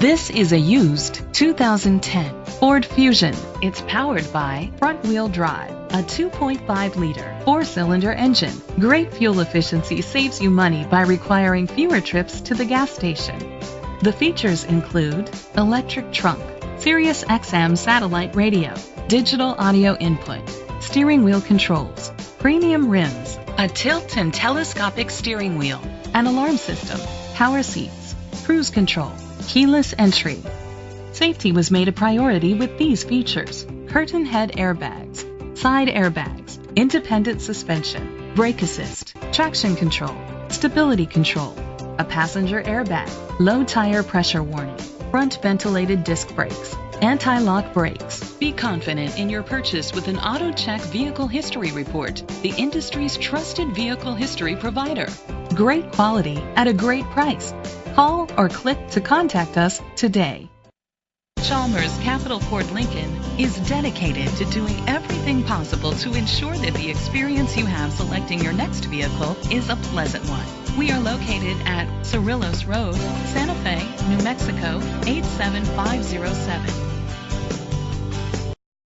This is a used 2010 Ford Fusion. It's powered by front-wheel drive, a 2.5-liter four-cylinder engine. Great fuel efficiency saves you money by requiring fewer trips to the gas station. The features include electric trunk, Sirius XM satellite radio, digital audio input, steering wheel controls, premium rims, a tilt and telescopic steering wheel, an alarm system, power seats, cruise control, keyless entry. Safety was made a priority with these features: curtain head airbags, side airbags, independent suspension, brake assist, traction control, stability control, a passenger airbag, low tire pressure warning, front ventilated disc brakes, anti-lock brakes. Be confident in your purchase with an AutoCheck Vehicle History Report, the industry's trusted vehicle history provider. Great quality at a great price. Call or click to contact us today. Chalmers Capital Ford Lincoln is dedicated to doing everything possible to ensure that the experience you have selecting your next vehicle is a pleasant one. We are located at Cerrillos Road, Santa Fe, New Mexico 87507.